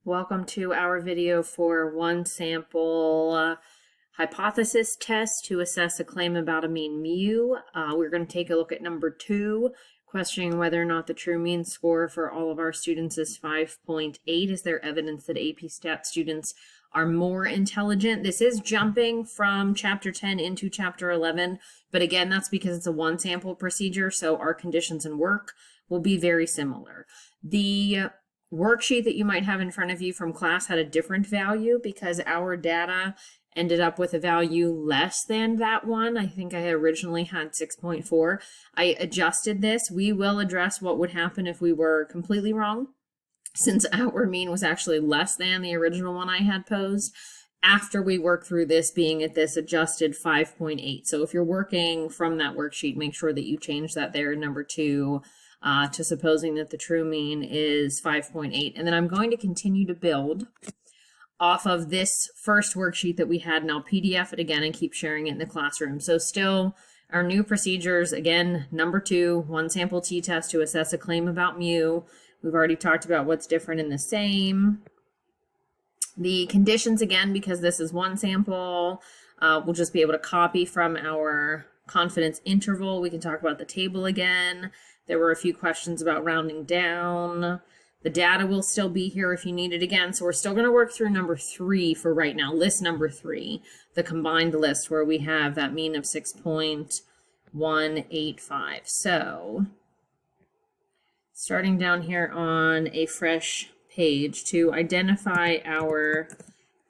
Welcome to our video for one sample hypothesis test to assess a claim about a mean mu. We're going to take a look at number 2, questioning whether or not the true mean score for all of our students is 5.8. Is there evidence that AP Stat students are more intelligent? This is jumping from chapter 10 into chapter 11, but again, that's because it's a one sample procedure, so our conditions and work will be very similar. The worksheet that you might have in front of you from class had a different value because our data ended up with a value less than that one. I think I originally had 6.4. I adjusted this. We will address what would happen if we were completely wrong, since our mean was actually less than the original one I had posed, after we work through this being at this adjusted 5.8. So if you're working from that worksheet, make sure that you change that there, number 2, to supposing that the true mean is 5.8. And then I'm going to continue to build off of this first worksheet that we had, and I'll PDF it again and keep sharing it in the classroom. So still our new procedures, again, number 2, one sample t-test to assess a claim about mu. We've already talked about what's different in the same. The conditions, again, because this is one sample, we'll just be able to copy from our confidence interval. We can talk about the table again. There were a few questions about rounding down. The data will still be here if you need it again. So we're still going to work through number 3 for right now, list number 3, the combined list where we have that mean of 6.185. So starting down here on a fresh page, to identify our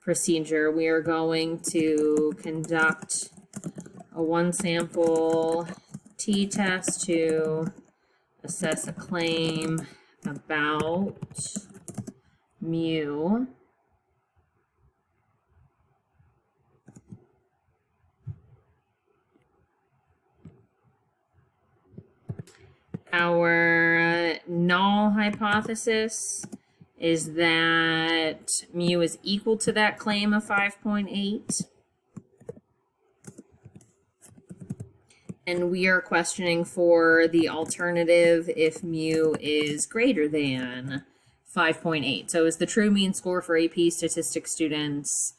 procedure, we are going to conduct a one sample t-test to assess a claim about mu. Our null hypothesis is that mu is equal to that claim of 5.8. And we are questioning for the alternative if mu is greater than 5.8. So is the true mean score for AP Statistics students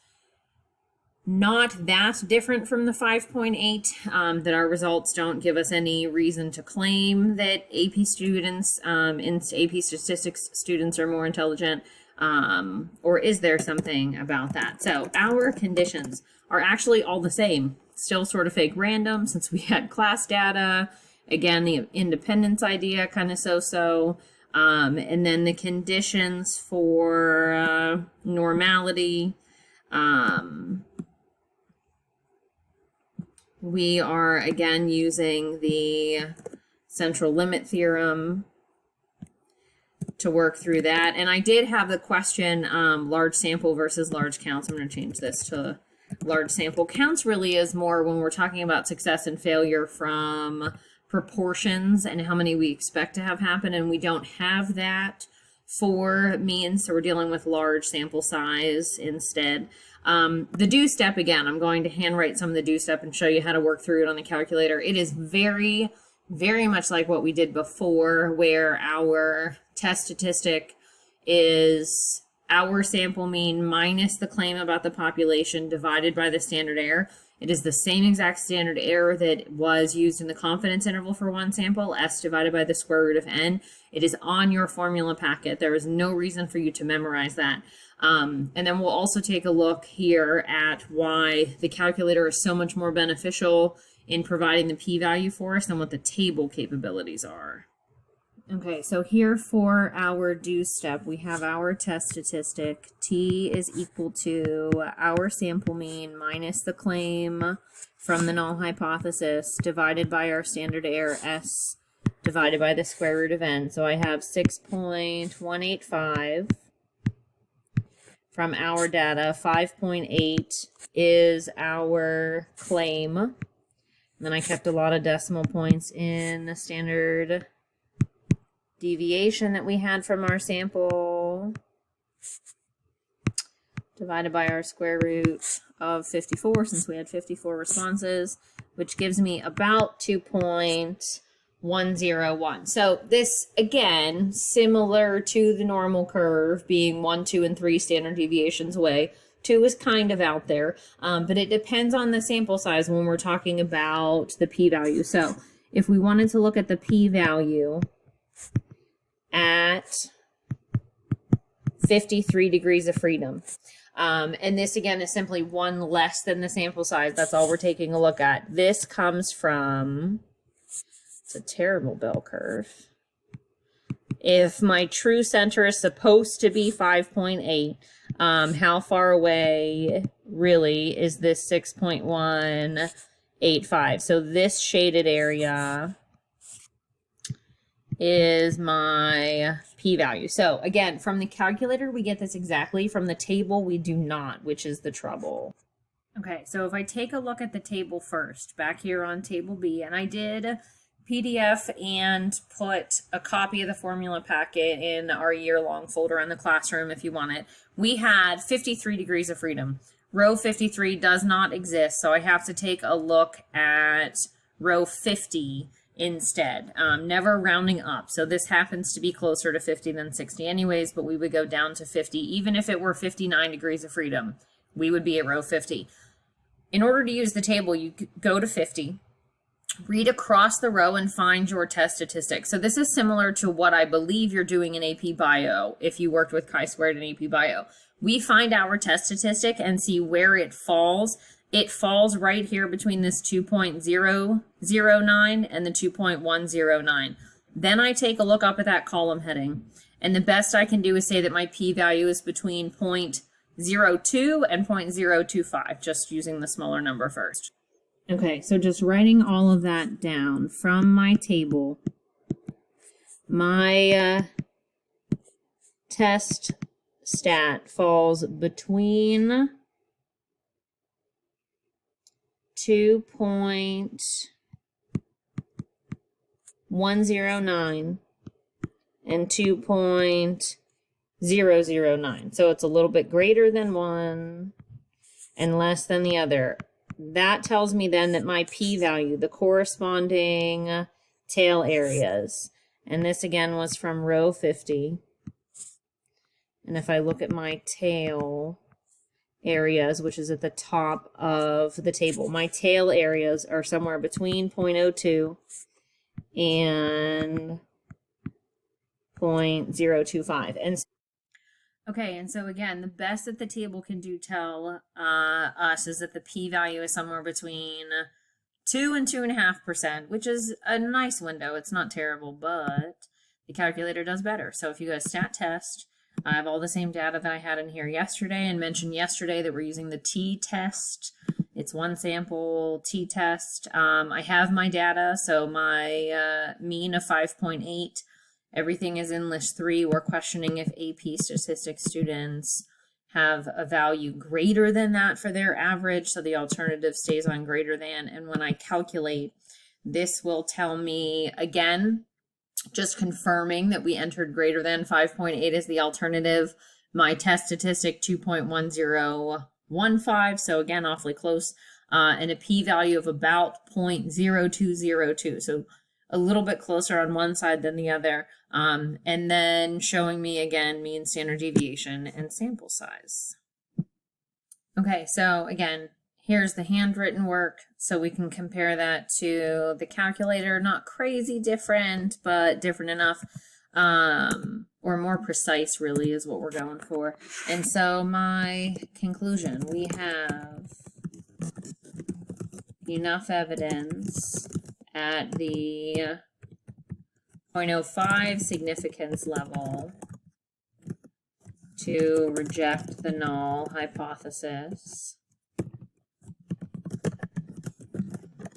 not that different from the 5.8, that our results don't give us any reason to claim that AP students, AP Statistics students are more intelligent, or is there something about that? So our conditions are actually all the same. Still sort of fake random since we had class data. Again, the independence idea kind of so-so. And then the conditions for normality. We are, again, using the central limit theorem to work through that. And I did have the question, large sample versus large counts. I'm going to change this to large sample. Counts really is more when we're talking about success and failure from proportions and how many we expect to have happen, and we don't have that for means, so we're dealing with large sample size instead. The do step, again, I'm going to handwrite some of the do step and show you how to work through it on the calculator. It is very, very much like what we did before, where our test statistic is our sample mean minus the claim about the population divided by the standard error. It is the same exact standard error that was used in the confidence interval for one sample, S divided by the square root of n. It is on your formula packet. There is no reason for you to memorize that. And then we'll also take a look here at why the calculator is so much more beneficial in providing the p-value for us than what the table capabilities are. Okay, so here for our do step, we have our test statistic. T is equal to our sample mean minus the claim from the null hypothesis divided by our standard error, S divided by the square root of n. So I have 6.185 from our data. 5.8 is our claim. And then I kept a lot of decimal points in the standard deviation that we had from our sample divided by our square root of 54, since we had 54 responses, which gives me about 2.1 0.101. So this, again, similar to the normal curve being 1, 2, and 3 standard deviations away. 2 is kind of out there, but it depends on the sample size when we're talking about the p-value. So if we wanted to look at the p-value at 53 degrees of freedom, and this again is simply 1 less than the sample size. That's all we're taking a look at. This comes from, it's a terrible bell curve. If my true center is supposed to be 5.8, how far away really is this 6.185? So this shaded area is my p-value. So again, from the calculator, we get this exactly. From the table, we do not, which is the trouble. Okay, so if I take a look at the table first, back here on table B, and I did PDF and put a copy of the formula packet in our year-long folder in the classroom if you want it. We had 53 degrees of freedom. Row 53 does not exist, so I have to take a look at row 50 instead, never rounding up. So this happens to be closer to 50 than 60 anyways, but we would go down to 50. Even if it were 59 degrees of freedom, we would be at row 50. In order to use the table, you go to 50, read across the row and find your test statistic. So this is similar to what I believe you're doing in AP Bio if you worked with chi-squared in AP Bio. We find our test statistic and see where it falls. It falls right here between this 2.009 and the 2.109. Then I take a look up at that column heading, and the best I can do is say that my p-value is between 0.02 and 0.025, just using the smaller number first. Okay, so just writing all of that down from my table, my test stat falls between 2.109 and 2.009. So it's a little bit greater than one and less than the other. That tells me then that my p-value, the corresponding tail areas, and this again was from row 50. And if I look at my tail areas, which is at the top of the table, my tail areas are somewhere between 0.02 and 0.025. And okay, and so again, the best that the table can do tell us is that the p-value is somewhere between 2 and 2.5%, which is a nice window. It's not terrible, but the calculator does better. So if you go to stat test, I have all the same data that I had in here yesterday, and mentioned yesterday that we're using the t-test. It's one sample t-test. I have my data, so my mean of 5.8. Everything is in list 3. We're questioning if AP statistics students have a value greater than that for their average, so the alternative stays on greater than. And when I calculate, this will tell me, again, just confirming that we entered greater than 5.8 is the alternative. My test statistic 2.1015, so again, awfully close, and a p-value of about 0.0202. So a little bit closer on one side than the other, and then showing me again mean standard deviation and sample size. Okay, so again, here's the handwritten work, so we can compare that to the calculator. Not crazy different, but different enough, or more precise really is what we're going for. And so my conclusion, we have enough evidence at the 0.05 significance level to reject the null hypothesis.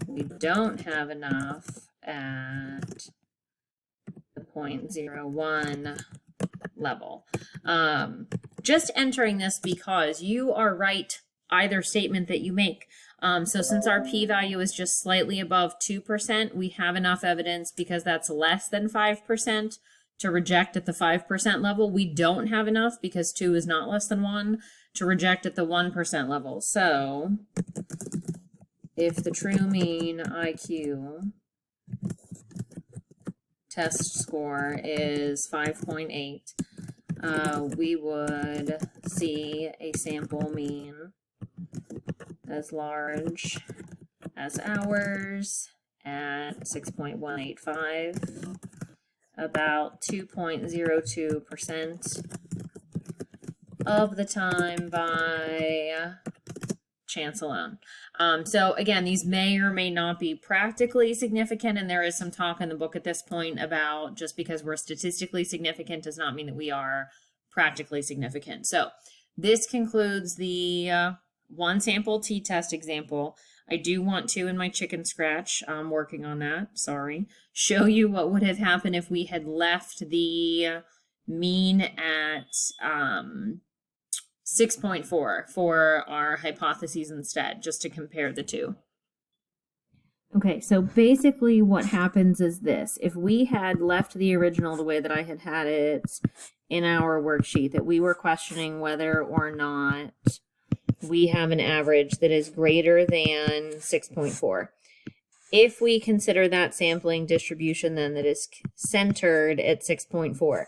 We don't have enough at the 0.01 level. Just entering this because you are right either statement that you make. So since our p-value is just slightly above 2%, we have enough evidence because that's less than 5% to reject at the 5% level. We don't have enough because 2 is not less than 1 to reject at the 1% level. So if the true mean IQ test score is 5.8, we would see a sample mean as large as ours at 6.185, about 2.02% of the time by chance alone. So again, these may or may not be practically significant, and there is some talk in the book at this point about just because we're statistically significant does not mean that we are practically significant. So this concludes the one sample t-test example. I do want to, in my chicken scratch, I'm working on that, sorry, show you what would have happened if we had left the mean at 6.4 for our hypotheses instead, just to compare the two. Okay, so basically what happens is this. If we had left the original the way that I had it in our worksheet, that we were questioning whether or not we have an average that is greater than 6.4. If we consider that sampling distribution then that is centered at 6.4,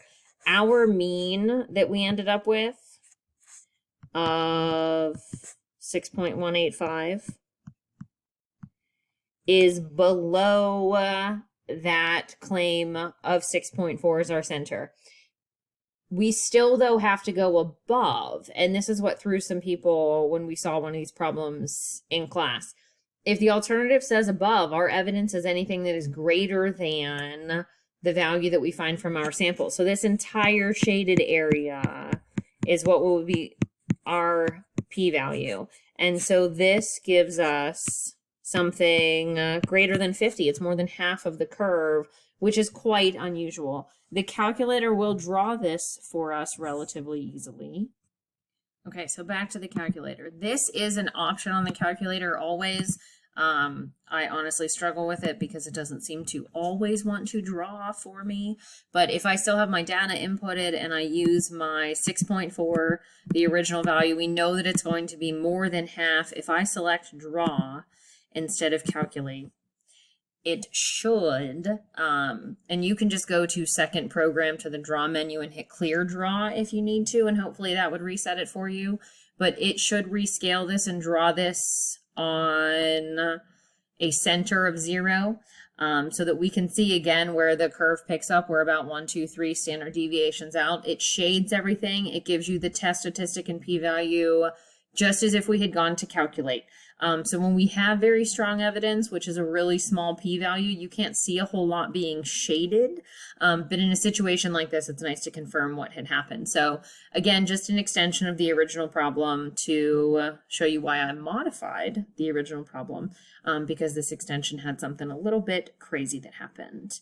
our mean that we ended up with of 6.185 is below that claim of 6.4 as our center. We still, though, have to go above, and this is what threw some people when we saw one of these problems in class. If the alternative says above, our evidence is anything that is greater than the value that we find from our sample. So this entire shaded area is what will be our p-value. And so this gives us something greater than 50. It's more than half of the curve, which is quite unusual. The calculator will draw this for us relatively easily. Okay, so back to the calculator. This is an option on the calculator always. I honestly struggle with it because it doesn't seem to always want to draw for me. But if I still have my data inputted and I use my 6.4, the original value, we know that it's going to be more than half. If I select draw instead of calculate, it should, and you can just go to second program to the draw menu and hit clear draw if you need to, and hopefully that would reset it for you. But it should rescale this and draw this on a center of 0, so that we can see again where the curve picks up. We're about 1, 2, 3 standard deviations out. It shades everything. It gives you the test statistic and p-value just as if we had gone to calculate. So when we have very strong evidence, which is a really small p-value, you can't see a whole lot being shaded. But in a situation like this, it's nice to confirm what had happened. So again, just an extension of the original problem to show you why I modified the original problem, because this extension had something a little bit crazy that happened.